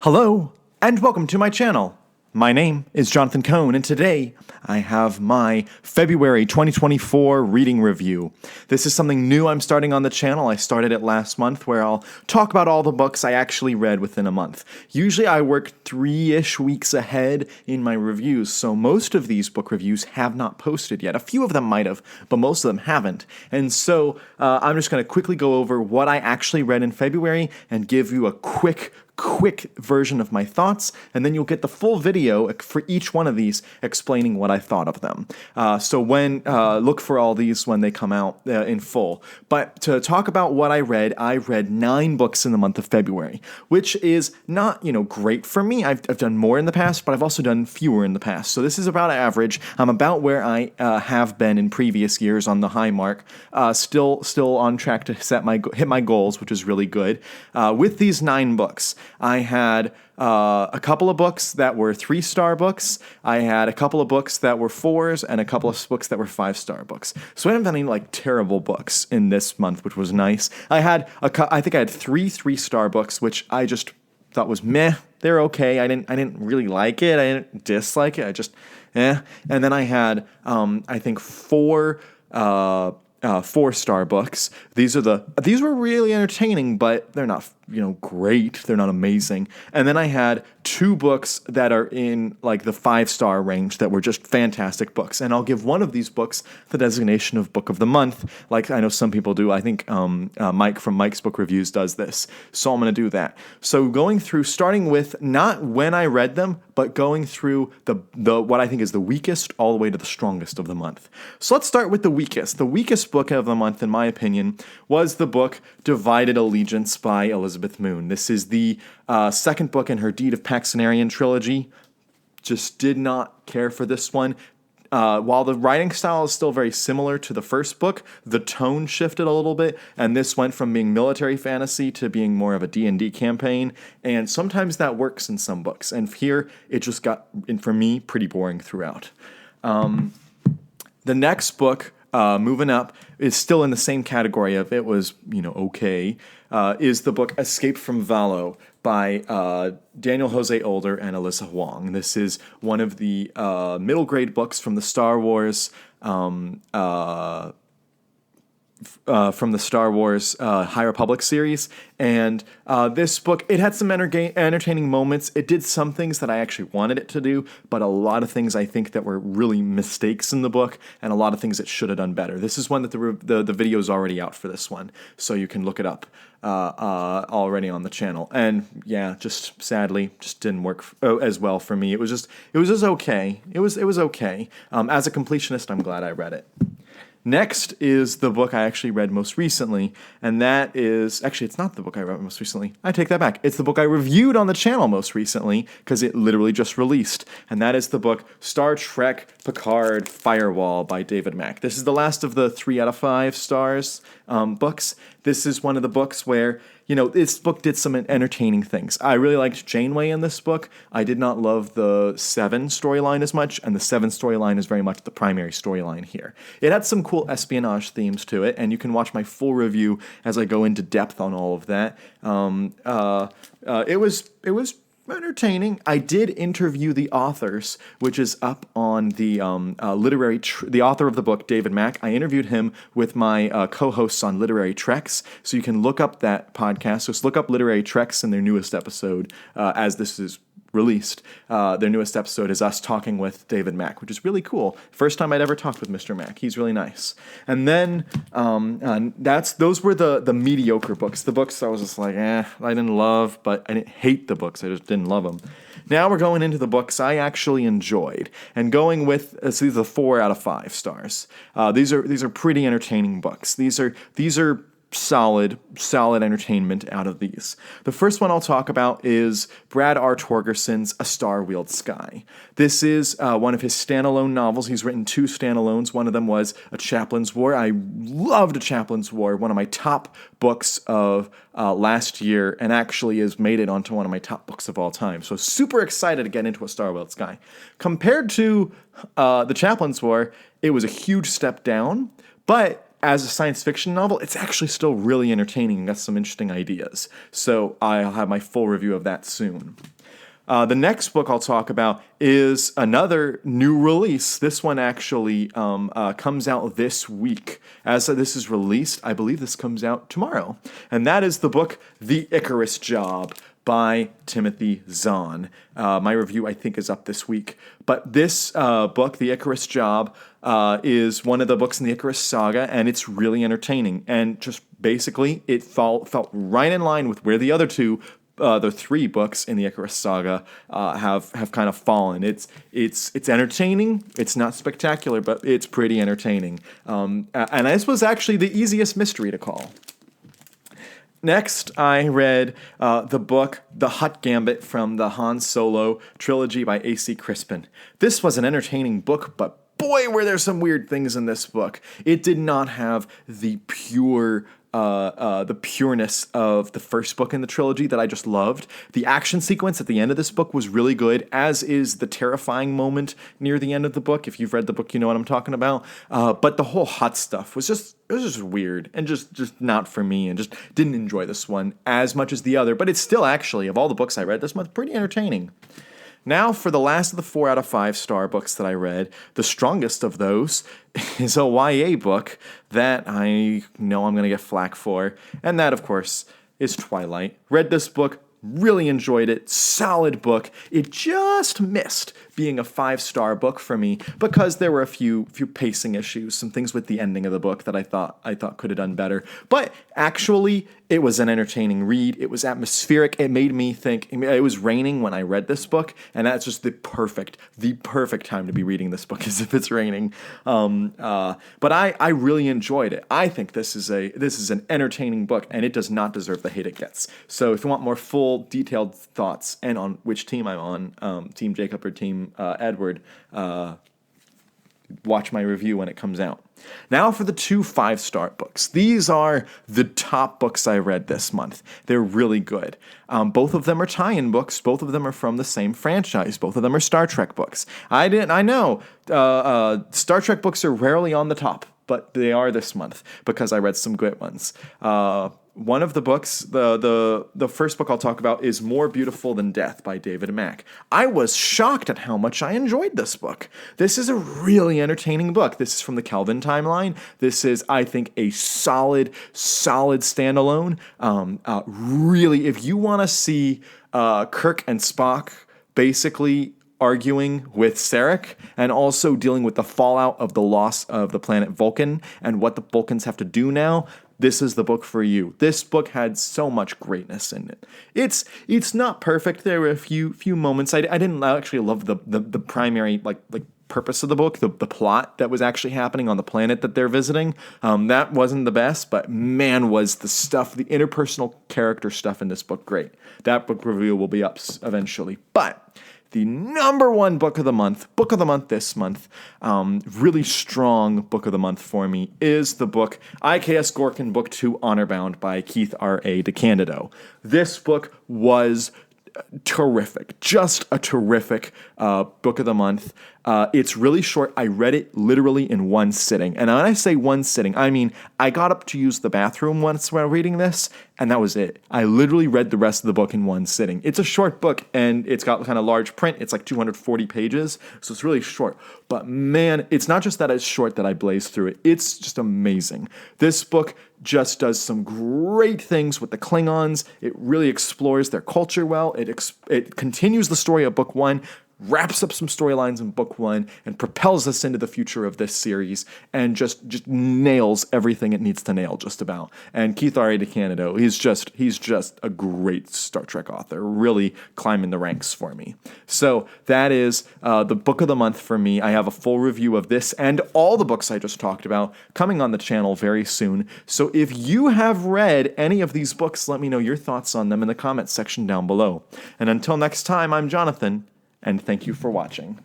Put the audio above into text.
Hello, and welcome to my channel. My name is Jonathan Cohn, and today I have my February 2024 reading review. This is something new I'm starting on the channel. I started it last month, where I'll talk about all the books I actually read within a month. Usually I work 3-ish weeks ahead in my reviews, so most of these book reviews have not posted yet. A few of them might have, but most of them haven't. And so I'm just going to quickly go over what I actually read in February and give you a quick version of my thoughts, and then you'll get the full video for each one of these explaining what I thought of them. So look for all these when they come out in full. But to talk about what I read 9 books in the month of February, which is not, great for me. I've done more in the past, but I've also done fewer in the past. So this is about average. I'm about where I have been in previous years on the high mark. Still on track to hit my goals, which is really good. With these 9 books, I had a couple of books that were 3-star books. I had a couple of books that were 4s, and a couple of books that were 5-star books. So I didn't have any terrible books in this month, which was nice. I think I had 3 3-star books, which I just thought was meh. They're okay. I didn't really like it. I didn't dislike it. I just And then I had I think 4 4-star books. These were really entertaining, but they're not great. They're not amazing. And then I had 2 books that are in the 5-star range that were just fantastic books. And I'll give one of these books the designation of Book of the Month, like I know some people do. I think Mike from Mike's Book Reviews does this. So I'm going to do that. So starting with not when I read them, but going through the what I think is the weakest all the way to the strongest of the month. So let's start with the weakest. The weakest book of the month, in my opinion, was the book Divided Allegiance by Elizabeth Moon. This is the second book in her Deed of Paxenarian trilogy. Just did not care for this one. While the writing style is still very similar to the first book, the tone shifted a little bit, and this went from being military fantasy to being more of a D&D campaign, and sometimes that works in some books, and here it just got, for me, pretty boring throughout. The next book, moving up, is still in the same category of it was, okay, is the book Escape from Valow by Daniel Jose Older and Alyssa Huang. This is one of the middle grade books from the Star Wars High Republic series, and this book, it had some entertaining moments. It did some things that I actually wanted it to do, but a lot of things I think that were really mistakes in the book, and a lot of things it should have done better. This is one that the video is already out for this one, so you can look it up already on the channel. And yeah, just sadly, just didn't work as well for me. It was just okay. It was okay. As a completionist, I'm glad I read it. Next is the book I actually read most recently, and that is... Actually, it's not the book I read most recently. I take that back. It's the book I reviewed on the channel most recently, because it literally just released, and that is the book Star Trek Picard Firewall by David Mack. This is the last of the 3 out of 5 stars books. This is one of the books where... this book did some entertaining things. I really liked Janeway in this book. I did not love the 7 storyline as much, and the 7 storyline is very much the primary storyline here. It had some cool espionage themes to it, and you can watch my full review as I go into depth on all of that. It was entertaining. I did interview the authors, which is up on the the author of the book, David Mack. I interviewed him with my co-hosts on Literary Treks, so you can look up that podcast. So just look up Literary Treks in their newest episode as this is released. Their newest episode is us talking with David Mack, which is really cool. First time I'd ever talked with Mr. Mack. He's really nice. And then those were the mediocre books. The books I was just like, I didn't love, but I didn't hate the books. I just didn't love them. Now we're going into the books I actually enjoyed, and going with so these are 4 out of 5 stars. These are pretty entertaining books. These are solid entertainment out of these. The first one I'll talk about is Brad R. Torgerson's A Star-Wheeled Sky. This is one of his standalone novels. He's written 2 standalones. One of them was A Chaplain's War. I loved A Chaplain's War, one of my top books of last year, and actually has made it onto one of my top books of all time. So super excited to get into A Star-Wheeled Sky. Compared to The Chaplain's War, it was a huge step down, but as a science fiction novel, it's actually still really entertaining and got some interesting ideas. So I'll have my full review of that soon. The next book I'll talk about is another new release. This one actually comes out this week. As this is released, I believe this comes out tomorrow. And that is the book The Icarus Job by Timothy Zahn. My review, I think, is up this week. But this book, The Icarus Job, is one of the books in the Icarus saga, and it's really entertaining. And just basically, it felt right in line with where the other two, the three books in the Icarus saga, have kind of fallen. It's entertaining. It's not spectacular, but it's pretty entertaining. And this was actually the easiest mystery to call. Next, I read the book The Hut Gambit from the Han Solo trilogy by A.C. Crispin. This was an entertaining book, but boy, were there some weird things in this book. It did not have the pureness of the first book in the trilogy that I just loved. The action sequence at the end of this book was really good, as is the terrifying moment near the end of the book. If you've read the book, you know what I'm talking about. But the whole hut stuff was just weird and just not for me, and just didn't enjoy this one as much as the other. But it's still, actually, of all the books I read this month, pretty entertaining. Now, for the last of the 4 out of 5 star books that I read, the strongest of those is a YA book that I know I'm going to get flack for, and that, of course, is Twilight. Read this book, really enjoyed it, solid book. It just missed being a 5-star book for me because there were a few pacing issues, some things with the ending of the book that I thought could have done better. But actually, it was an entertaining read. It was atmospheric. It made me think. It was raining when I read this book, and that's just the perfect time to be reading this book is if it's raining. But I really enjoyed it. I think this is an entertaining book, and it does not deserve the hate it gets. So if you want more full, detailed thoughts and on which team I'm on, Team Jacob or Team Edward, watch my review when it comes out. Now for the 2 5-star books. These are the top books I read this month. They're really good. Both of them are tie-in books. Both of them are from the same franchise. Both of them are Star Trek books. I know Star Trek books are rarely on the top, but they are this month because I read some good ones. One of the books, the first book I'll talk about, is More Beautiful Than Death by David Mack. I was shocked at how much I enjoyed this book. This is a really entertaining book. This is from the Kelvin timeline. This is, I think, a solid standalone. Really, if you want to see Kirk and Spock basically arguing with Sarek and also dealing with the fallout of the loss of the planet Vulcan and what the Vulcans have to do now, this is the book for you. This book had so much greatness in it. It's not perfect. There were a few moments. I didn't actually love the primary like purpose of the book, the plot that was actually happening on the planet that they're visiting. That wasn't the best, but man, was the stuff, the interpersonal character stuff in this book great. That book review will be up eventually. But the number 1 book of the month this month, really strong book of the month for me, is the book IKS Gorkin Book 2 Honorbound by Keith R.A. DeCandido. This book was terrific, just a terrific book of the month. It's really short. I read it literally in one sitting. And when I say one sitting, I mean I got up to use the bathroom once while reading this, and that was it. I literally read the rest of the book in one sitting. It's a short book, and it's got kind of large print. It's like 240 pages, so it's really short. But man, it's not just that it's short that I blazed through it. It's just amazing. This book just does some great things with the Klingons. It really explores their culture well. It continues the story of book 1, wraps up some storylines in book 1, and propels us into the future of this series, and just nails everything it needs to nail just about. And Keith R.A. DeCandido, he's just a great Star Trek author, really climbing the ranks for me. So that is the book of the month for me. I have a full review of this and all the books I just talked about coming on the channel very soon. So if you have read any of these books, let me know your thoughts on them in the comments section down below. And until next time, I'm Jonathan, and thank you for watching.